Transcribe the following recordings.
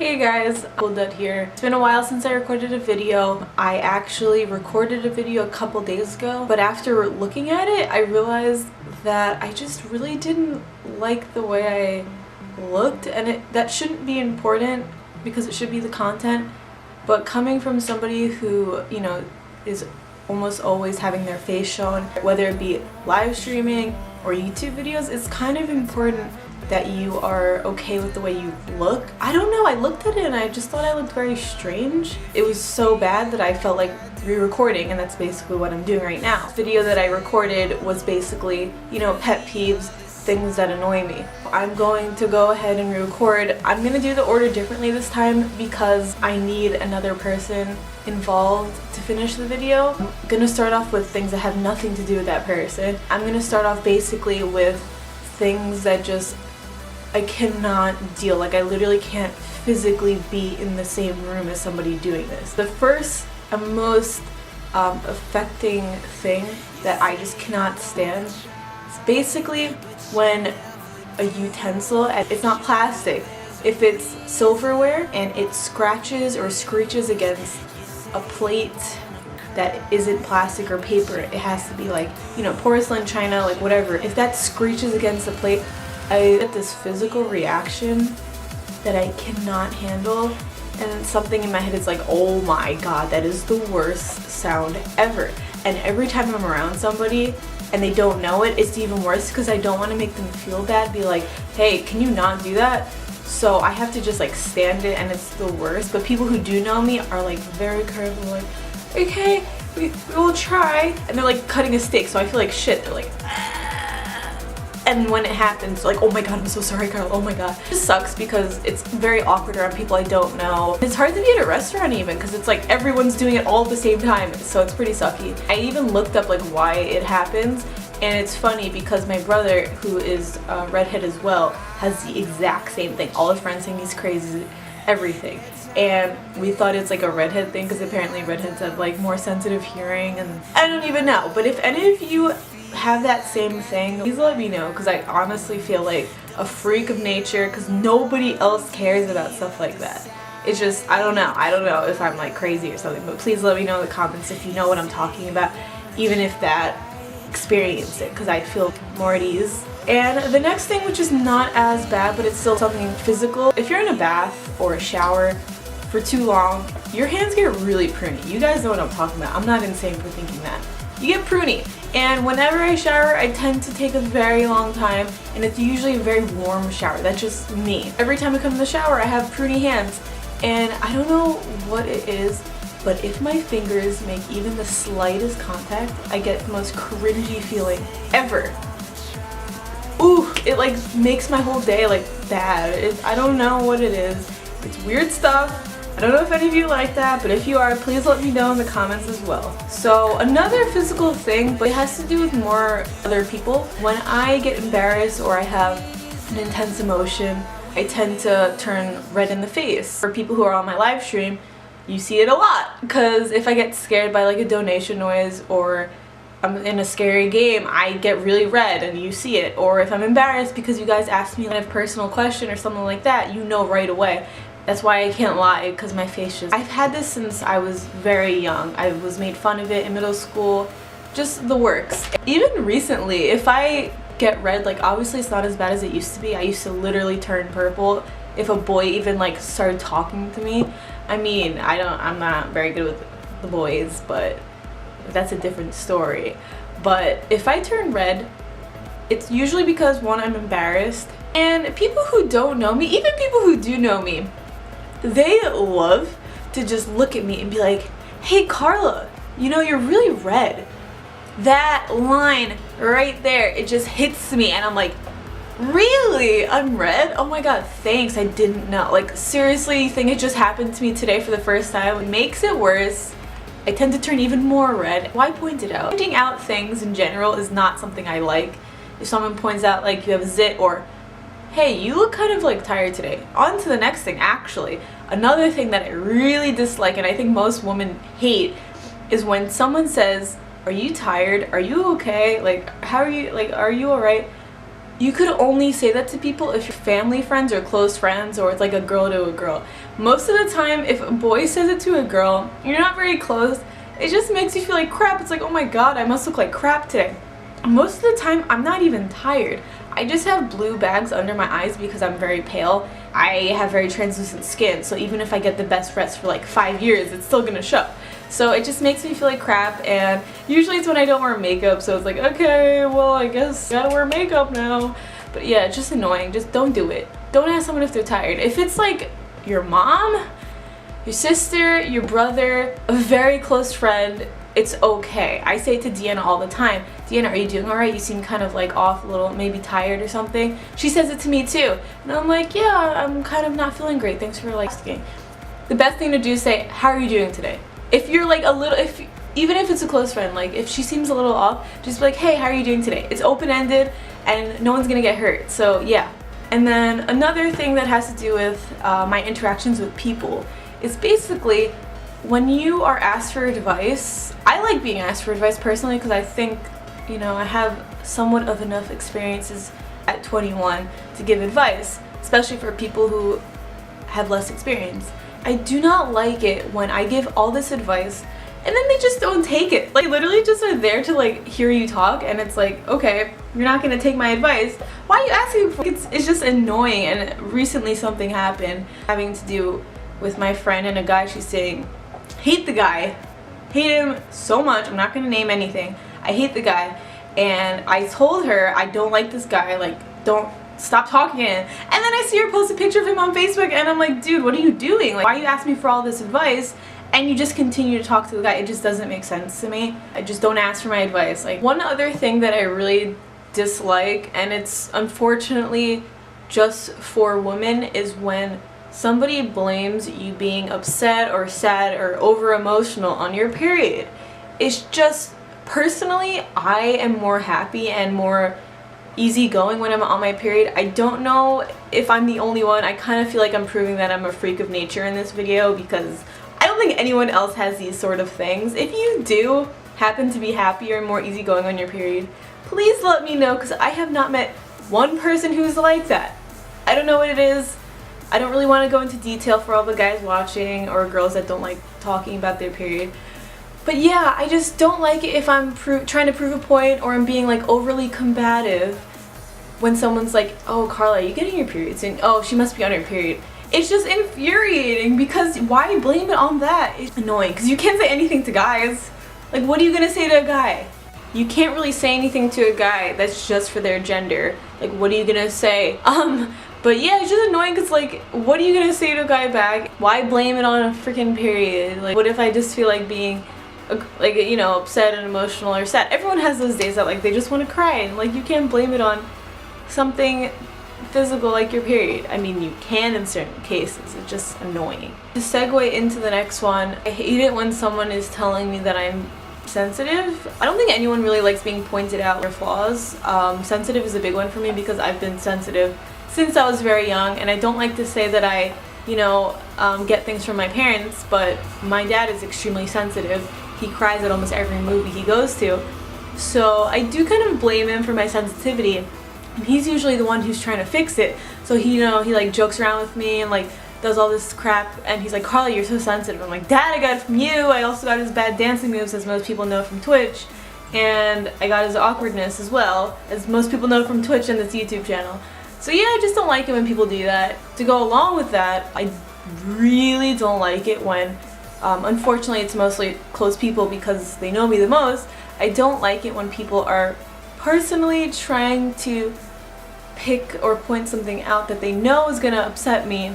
Hey guys, Dud here. It's been a while since I recorded a video. I actually recorded a video a couple days ago, but after looking at it, I realized that I just really didn't like the way I looked, and that shouldn't be important because it should be the content, but coming from somebody who, you know, is almost always having their face shown, whether it be live streaming or YouTube videos, it's kind of important that you are okay with the way you look. I don't know, I looked at it and I just thought I looked very strange. It was so bad that I felt like re-recording, and that's basically what I'm doing right now. The video that I recorded was basically, you know, pet peeves, things that annoy me. I'm going to go ahead and re-record. I'm gonna do the order differently this time because I need another person involved to finish the video. I'm gonna start off with things that have nothing to do with that person. I'm gonna start off basically with things that just I cannot deal. Like, I literally can't physically be in the same room as somebody doing this. The first and most affecting thing that I just cannot stand is basically when a utensil, it's not plastic, if it's silverware and it scratches or screeches against a plate that isn't plastic or paper, it has to be like, you know, porcelain, china, like whatever. If that screeches against the plate, I get this physical reaction that I cannot handle, and something in my head is like, oh my god, that is the worst sound ever. And every time I'm around somebody and they don't know it, it's even worse because I don't want to make them feel bad, be like, hey, can you not do that? So I have to just like stand it, and it's the worst. But people who do know me are like very careful, like, okay, we will try, and they're like cutting a steak, so I feel like shit. They're like, and when it happens, like, oh my god, I'm so sorry, Carl, oh my god. It just sucks because it's very awkward around people I don't know. It's hard to be at a restaurant even because it's like everyone's doing it all at the same time, so it's pretty sucky. I even looked up like why it happens, and it's funny because my brother, who is a redhead as well, has the exact same thing. All his friends think he's crazy, everything. And we thought it's like a redhead thing because apparently redheads have like more sensitive hearing, and I don't even know. But if any of you have that same thing, please let me know, because I honestly feel like a freak of nature because nobody else cares about stuff like that. It's just, I don't know if I'm like crazy or something, but please let me know in the comments if you know what I'm talking about, even if that experience it, because I feel more at ease. And the next thing, which is not as bad but it's still something physical, if you're in a bath or a shower for too long, your hands get really pruny. You guys know what I'm talking about. I'm not insane for thinking that. You get pruny. And whenever I shower, I tend to take a very long time, and it's usually a very warm shower. That's just me. Every time I come in the shower, I have pruny hands, and I don't know what it is, but if my fingers make even the slightest contact, I get the most cringy feeling ever. Ooh, it like makes my whole day like bad. I don't know what it is. It's weird stuff. I don't know if any of you like that, but if you are, please let me know in the comments as well. So another physical thing, but it has to do with more other people. When I get embarrassed or I have an intense emotion, I tend to turn red in the face. For people who are on my live stream, you see it a lot, because if I get scared by like a donation noise or I'm in a scary game, I get really red and you see it. Or if I'm embarrassed because you guys asked me a personal question or something like that, you know right away. That's why I can't lie, because my face just... I've had this since I was very young. I was made fun of it in middle school, just the works. Even recently, if I get red, like obviously it's not as bad as it used to be. I used to literally turn purple if a boy even like started talking to me. I mean, I'm not very good with the boys, but that's a different story. But if I turn red, it's usually because, one, I'm embarrassed, and people who don't know me, even people who do know me, they love to just look at me and be like, hey Carla, you know, you're really red. That line right there, it just hits me, and I'm like, really? I'm red? Oh my god, thanks, I didn't know. Like, seriously, you think it just happened to me today for the first time? It makes it worse. I tend to turn even more red. Why point it out? Pointing out things in general is not something I like. If someone points out like you have a zit, or hey, you look kind of like tired today. On to the next thing, actually. Another thing that I really dislike, and I think most women hate, is when someone says, are you tired? Are you okay? Like, how are you? Like, are you alright? you could only say that to people if you're family friends or close friends, or it's like a girl to a girl. Most of the time, if a boy says it to a girl, you're not very close, it just makes you feel like crap. It's like, oh my god, I must look like crap today. Most of the time, I'm not even tired. I just have blue bags under my eyes because I'm very pale. I have very translucent skin, so even if I get the best rest for like 5 years, it's still gonna show. So it just makes me feel like crap, and usually it's when I don't wear makeup, so it's like, okay, well, I guess I gotta wear makeup now. But yeah, it's just annoying. Just don't do it. Don't ask someone if they're tired. If it's like your mom, your sister, your brother, a very close friend, it's okay. I say it to Deanna all the time. Deanna, are you doing alright? You seem kind of like off a little, maybe tired or something. She says it to me too. And I'm like, yeah, I'm kind of not feeling great. Thanks for like asking. The best thing to do is say, how are you doing today? If you're like a little, even if it's a close friend, like if she seems a little off, just be like, hey, how are you doing today? It's open-ended and no one's gonna get hurt. So yeah. And then another thing that has to do with my interactions with people is basically when you are asked for advice. I like being asked for advice personally because I think, you know, I have somewhat of enough experiences at 21 to give advice, especially for people who have less experience. I do not like it when I give all this advice and then they just don't take it. Like, literally just are there to like hear you talk, and it's like, okay, you're not gonna take my advice. Why are you asking for it? It's just annoying. And recently something happened having to do with my friend and a guy she's saying. Hate the guy. Hate him so much. I'm not gonna name anything. I hate the guy. And I told her I don't like this guy. Like, don't stop talking to him. And then I see her post a picture of him on Facebook and I'm like, dude, what are you doing? Like, why are you asking me for all this advice and you just continue to talk to the guy? It just doesn't make sense to me. I just don't ask for my advice. Like, one other thing that I really dislike, and it's unfortunately just for women, is when somebody blames you being upset or sad or over emotional on your period. It's just, personally, I am more happy and more easygoing when I'm on my period. I don't know if I'm the only one. I kind of feel like I'm proving that I'm a freak of nature in this video because I don't think anyone else has these sort of things. If you do happen to be happier and more easygoing on your period, please let me know because I have not met one person who's like that. I don't know what it is. I don't really want to go into detail for all the guys watching or girls that don't like talking about their period. But yeah, I just don't like it if I'm trying to prove a point or I'm being like overly combative when someone's like, oh, Carla, are you getting your period soon? Oh, she must be on her period. It's just infuriating because why blame it on that? It's annoying because you can't say anything to guys. Like, what are you gonna say to a guy? You can't really say anything to a guy that's just for their gender. Like, what are you gonna say? But yeah, it's just annoying because, like, what are you gonna say to a guy back? Why blame it on a freaking period? Like, what if I just feel like being, like, you know, upset and emotional or sad? Everyone has those days that, like, they just want to cry, and, like, you can't blame it on something physical like your period. I mean, you can in certain cases. It's just annoying. To segue into the next one, I hate it when someone is telling me that I'm sensitive. I don't think anyone really likes being pointed out their flaws. Sensitive is a big one for me because I've been sensitive since I was very young, and I don't like to say that I, you know, get things from my parents, but my dad is extremely sensitive. He cries at almost every movie he goes to. So I do kind of blame him for my sensitivity. And he's usually the one who's trying to fix it. So he, you know, he like jokes around with me and like does all this crap, and he's like, Carla, you're so sensitive. I'm like, Dad, I got it from you. I also got his bad dancing moves, as most people know from Twitch. And I got his awkwardness as well, as most people know from Twitch and this YouTube channel. So yeah, I just don't like it when people do that. To go along with that, I really don't like it when, unfortunately it's mostly close people because they know me the most, I don't like it when people are personally trying to pick or point something out that they know is gonna upset me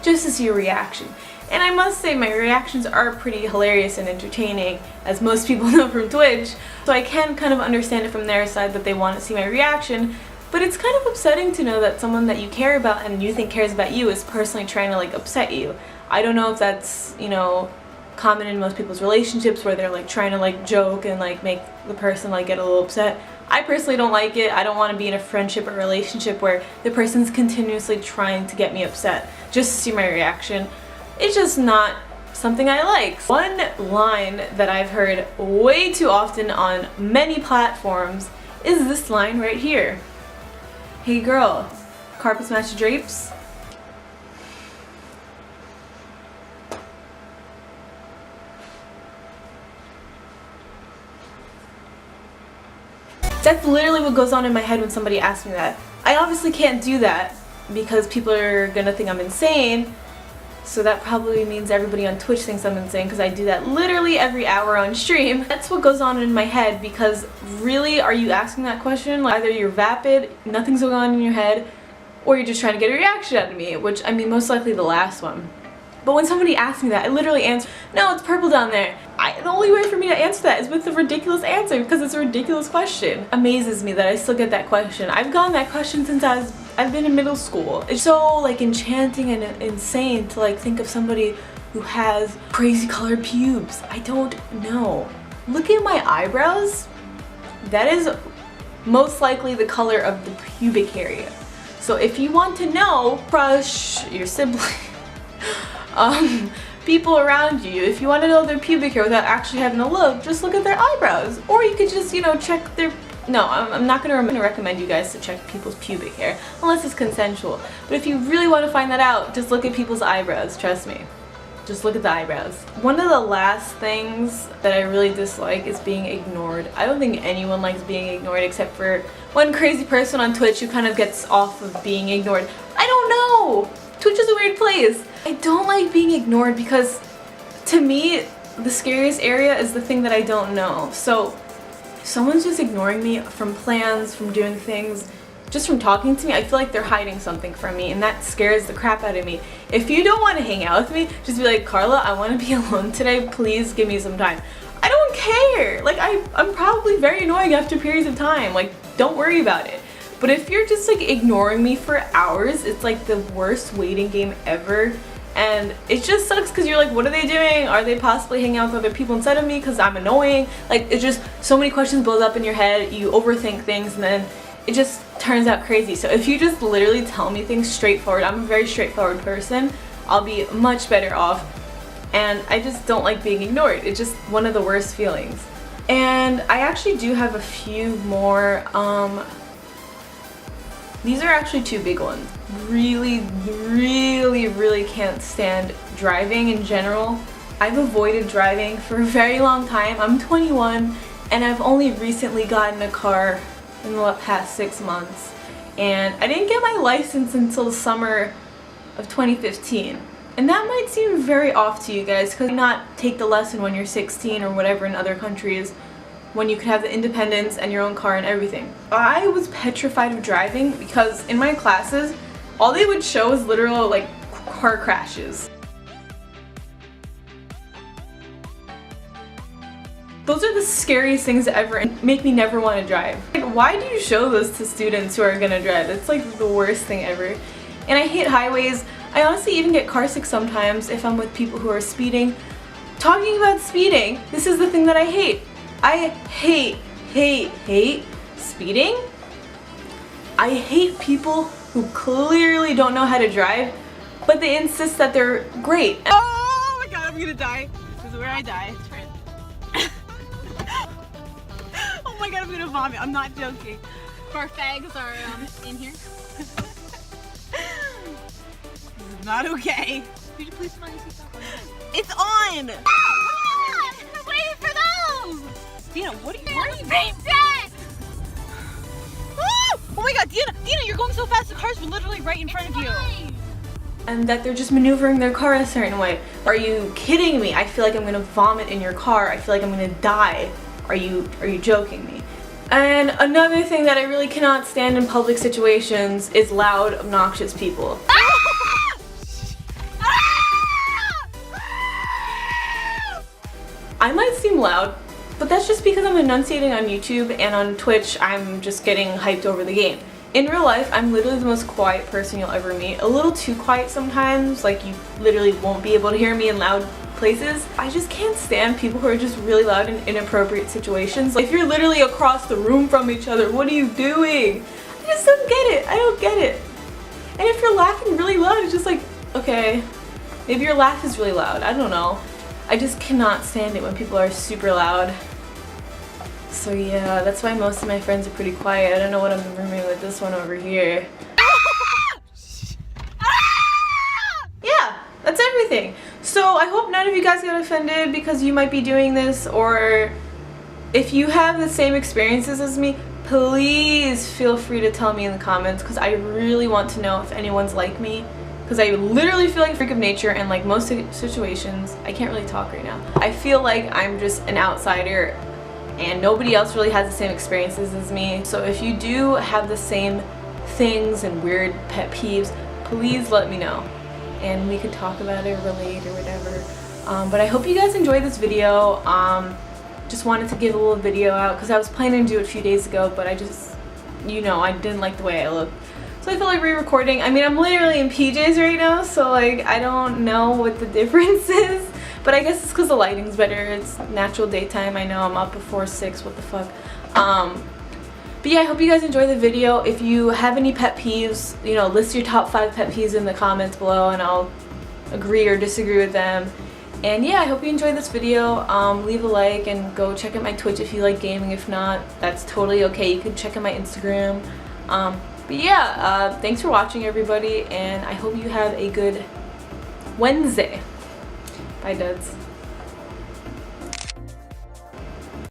just to see a reaction. And I must say my reactions are pretty hilarious and entertaining, as most people know from Twitch, so I can kind of understand it from their side that they want to see my reaction. But it's kind of upsetting to know that someone that you care about and you think cares about you is personally trying to like upset you. I don't know if that's, you know, common in most people's relationships where they're like trying to like joke and like make the person like get a little upset. I personally don't like it. I don't want to be in a friendship or relationship where the person's continuously trying to get me upset just to see my reaction. It's just not something I like. One line that I've heard way too often on many platforms is this line right here. Hey girl, carpets match drapes? That's literally what goes on in my head when somebody asks me that. I obviously can't do that because people are gonna think I'm insane. So that probably means everybody on Twitch thinks I'm insane because I do that literally every hour on stream. That's what goes on in my head because really, are you asking that question? Like, either you're vapid, nothing's going on in your head, or you're just trying to get a reaction out of me, which I mean most likely the last one. But when somebody asks me that, I literally answer, no, it's purple down there. The only way for me to answer that is with the ridiculous answer because it's a ridiculous question. It amazes me that I still get that question. I've gotten that question since I've been in middle school. It's so like enchanting and insane to like think of somebody who has crazy colored pubes. I don't know. Look at my eyebrows. That is most likely the color of the pubic area. So if you want to know, crush, your sibling, people around you, if you want to know their pubic hair without actually having to look, just look at their eyebrows. Or you could just, you know, check their... No, I'm not going to recommend you guys to check people's pubic hair unless it's consensual. But if you really want to find that out, just look at people's eyebrows, trust me. Just look at the eyebrows. One of the last things that I really dislike is being ignored. I don't think anyone likes being ignored except for one crazy person on Twitch who kind of gets off of being ignored. I don't know! Twitch is a weird place. I don't like being ignored because to me, the scariest area is the thing that I don't know. So if someone's just ignoring me from plans, from doing things, just from talking to me, I feel like they're hiding something from me and that scares the crap out of me. If you don't want to hang out with me, just be like, Carla, I want to be alone today, please give me some time. I don't care. Like I'm probably very annoying after periods of time. Like, don't worry about it. But if you're just like ignoring me for hours, it's like the worst waiting game ever. And it just sucks because you're like, what are they doing? Are they possibly hanging out with other people instead of me because I'm annoying? Like, it's just so many questions build up in your head, you overthink things, and then it just turns out crazy. So if you just literally tell me things straightforward, I'm a very straightforward person, I'll be much better off. And I just don't like being ignored. It's just one of the worst feelings. And I actually do have a few more, these are actually two big ones. Really can't stand driving in general. I've avoided driving for a very long time. I'm 21 and I've only recently gotten a car in the past 6 months. And I didn't get my license until the summer of 2015. And that might seem very off to you guys because you not take the lesson when you're 16 or whatever in other countries, when you could have the independence and your own car and everything. I was petrified of driving because in my classes, all they would show is literal like car crashes. Those are the scariest things ever and make me never want to drive. Like, why do you show those to students who are gonna drive? It's like the worst thing ever. And I hate highways. I honestly even get carsick sometimes if I'm with people who are speeding. Talking about speeding, this is the thing that I hate. I hate speeding. I hate people who clearly don't know how to drive, but they insist that they're great. Oh my god, I'm gonna die. This is where I die. Oh my god, I'm gonna vomit. I'm not joking. Our fags are in here. This is not okay. Could you please turn on your seatbelt? It's on! Ah! I'm waiting for those! Dina, what are you Where doing? dead! Oh my god, Dina, you're going so fast. The car's literally right in front of you. And that they're just maneuvering their car a certain way. Are you kidding me? I feel like I'm gonna vomit in your car. I feel like I'm gonna die. Are you joking me? And another thing that I really cannot stand in public situations is loud, obnoxious people. I might seem loud, but that's just because I'm enunciating on YouTube, and on Twitch I'm just getting hyped over the game. In real life, I'm literally the most quiet person you'll ever meet. A little too quiet sometimes, like you literally won't be able to hear me in loud places. I just can't stand people who are just really loud in inappropriate situations. Like, if you're literally across the room from each other, what are you doing? I just don't get it. I don't get it. And if you're laughing really loud, it's just like, okay, maybe your laugh is really loud. I don't know. I just cannot stand it when people are super loud. So yeah, that's why most of my friends are pretty quiet. I don't know what I'm rooming with this one over here. Yeah, that's everything. So I hope none of you guys get offended because you might be doing this, or if you have the same experiences as me, please feel free to tell me in the comments, because I really want to know if anyone's like me, because I literally feel like a freak of nature, and like most situations, I can't really talk right now, I feel like I'm just an outsider and nobody else really has the same experiences as me. So if you do have the same things and weird pet peeves, please let me know and we could talk about it or relate or whatever. But I hope you guys enjoyed this video. Just wanted to give a little video out because I was planning to do it a few days ago, but I just, you know, I didn't like the way I looked. So I feel like re-recording. I mean, I'm literally in PJs right now, so like I don't know what the difference is. But I guess it's because the lighting's better. It's natural daytime. I know I'm up before 6. What the fuck? But yeah, I hope you guys enjoy the video. If you have any pet peeves, you know, list your top 5 pet peeves in the comments below and I'll agree or disagree with them. And yeah, I hope you enjoyed this video. Leave a like and go check out my Twitch if you like gaming. If not, that's totally okay. You can check out my Instagram. But yeah, thanks for watching everybody, and I hope you have a good Wednesday. Bye, duds.